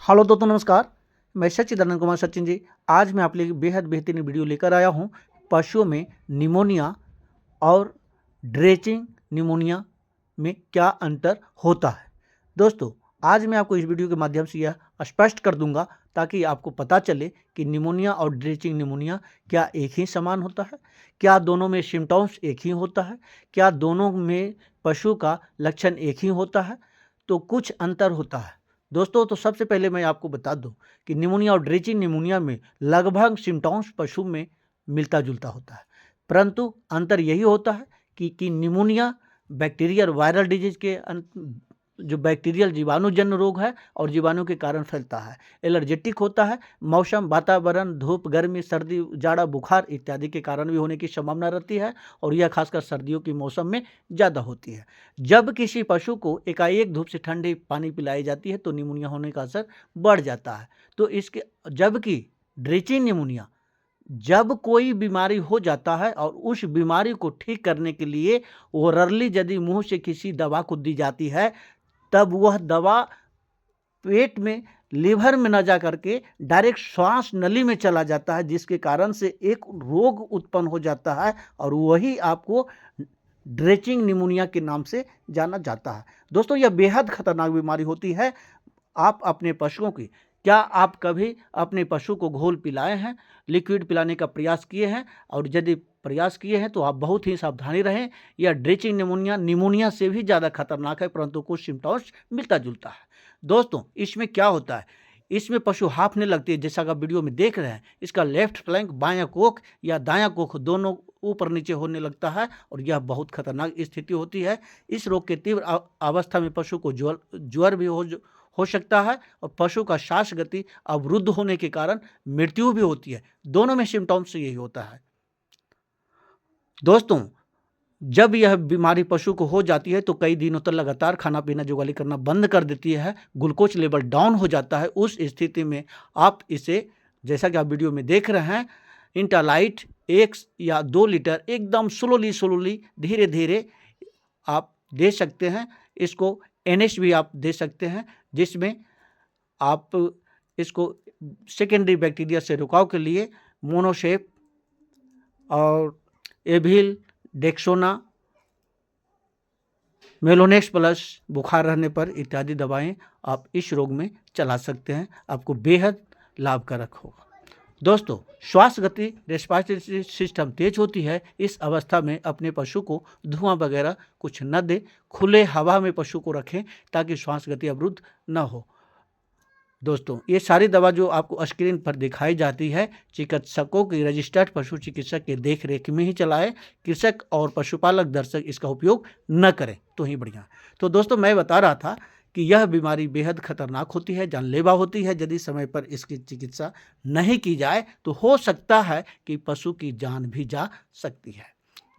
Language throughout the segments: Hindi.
हेलो दोस्तों, नमस्कार। मैं सच्चिदानंद कुमार सचिन जी। आज मैं आप लिए बेहद बेहतरीन वीडियो लेकर आया हूं। पशुओं में निमोनिया और ड्रेचिंग निमोनिया में क्या अंतर होता है। दोस्तों, आज मैं आपको इस वीडियो के माध्यम से यह स्पष्ट कर दूंगा ताकि आपको पता चले कि निमोनिया और ड्रेचिंग निमोनिया क्या एक ही समान होता है, क्या दोनों में सिम्टम्स एक ही होता है, क्या दोनों में पशु का लक्षण एक ही होता है, तो कुछ अंतर होता है। दोस्तों, तो सबसे पहले मैं आपको बता दूं कि निमोनिया और ड्रेचिंग निमोनिया में लगभग सिम्टम्स पशु में मिलता जुलता होता है, परंतु अंतर यही होता है कि निमोनिया बैक्टीरियल वायरल डिजीज के जो बैक्टीरियल जीवाणुजन्य रोग है और जीवाणु के कारण फैलता है, एलर्जेटिक होता है, मौसम वातावरण धूप गर्मी सर्दी जाड़ा बुखार इत्यादि के कारण भी होने की संभावना रहती है और यह खासकर सर्दियों के मौसम में ज़्यादा होती है। जब किसी पशु को एकाएक धूप से ठंडे पानी पिलाई जाती है तो निमोनिया होने का असर बढ़ जाता है। तो इसके जबकि ड्रेचिंग निमोनिया जब कोई बीमारी हो जाता है और उस बीमारी को ठीक करने के लिए ओरली यदि मुंह से किसी दवा को दी जाती है, तब वह दवा पेट में लीवर में न जा करके डायरेक्ट श्वास नली में चला जाता है, जिसके कारण से एक रोग उत्पन्न हो जाता है और वही आपको ड्रेचिंग निमोनिया के नाम से जाना जाता है। दोस्तों, यह बेहद खतरनाक बीमारी होती है। आप अपने पशुओं की क्या आप कभी अपने पशु को घोल पिलाए हैं, लिक्विड पिलाने का प्रयास किए हैं? और यदि प्रयास किए हैं तो आप बहुत ही सावधानी रहें। यह ड्रेचिंग निमोनिया निमोनिया से भी ज़्यादा खतरनाक है, परंतु कुछ सिम्टम्स मिलता जुलता है। दोस्तों, इसमें क्या होता है, इसमें पशु हांफने लगती है, जैसा कि आप वीडियो में देख रहे हैं। इसका लेफ्ट फ्लैंक बायां कोख या दायां कोख दोनों ऊपर नीचे होने लगता है और यह बहुत खतरनाक स्थिति होती है। इस रोग के तीव्र अवस्था में पशु को ज्वर भी हो सकता है और पशु का श्वास गति अवरुद्ध होने के कारण मृत्यु भी होती है। दोनों में सिम्टम्स यही होता है। दोस्तों, जब यह बीमारी पशु को हो जाती है तो कई दिनों तक लगातार खाना पीना जुगाली करना बंद कर देती है, ग्लूकोज लेवल डाउन हो जाता है। उस स्थिति में आप इसे, जैसा कि आप वीडियो में देख रहे हैं, इंटालाइट 1 या 2 लीटर एकदम स्लोली धीरे धीरे आप दे सकते हैं। इसको NS भी आप दे सकते हैं, जिसमें आप इसको सेकेंडरी बैक्टीरिया से रुकाव के लिए मोनोसेप और एविल डेक्सोना मेलोनेक्स प्लस बुखार रहने पर इत्यादि दवाएं आप इस रोग में चला सकते हैं। आपको बेहद लाभकारक होगा। दोस्तों, श्वास गति रेस्पिरेटरी सिस्टम तेज होती है। इस अवस्था में अपने पशु को धुआं वगैरह कुछ न दे, खुले हवा में पशु को रखें ताकि श्वास गति अवरुद्ध न हो। दोस्तों, ये सारी दवा जो आपको स्क्रीन पर दिखाई जाती है, चिकित्सकों की रजिस्टर्ड पशु चिकित्सक के देख रेख में ही चलाएं। कृषक और पशुपालक दर्शक इसका उपयोग न करें तो ही बढ़िया। तो दोस्तों, मैं बता रहा था कि यह बीमारी बेहद खतरनाक होती है, जानलेवा होती है। यदि समय पर इसकी चिकित्सा नहीं की जाए तो हो सकता है कि पशु की जान भी जा सकती है।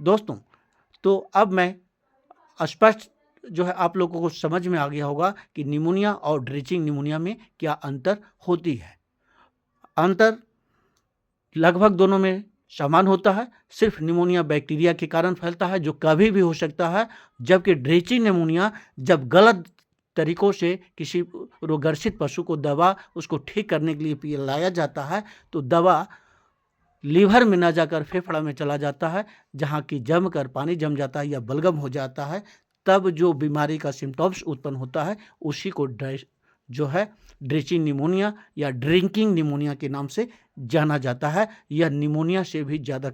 दोस्तों, तो अब मैं स्पष्ट जो है आप लोगों को समझ में आ गया होगा कि निमोनिया और ड्रेचिंग निमोनिया में क्या अंतर होती है। अंतर लगभग दोनों में समान होता है। सिर्फ निमोनिया बैक्टीरिया के कारण फैलता है जो कभी भी हो सकता है, जबकि ड्रेचिंग निमोनिया जब गलत तरीकों से किसी रोगग्रसित पशु को दवा उसको ठीक करने के लिए पिलाया जाता है तो दवा लीवर में न जाकर फेफड़ा में चला जाता है, जहाँ की जमकर पानी जम जाता है या बलगम हो जाता है। तब जो बीमारी का सिम्टम्स उत्पन्न होता है उसी को जो है ड्रेचिंग निमोनिया या ड्रिंकिंग निमोनिया के नाम से जाना जाता है। यह निमोनिया से भी ज़्यादा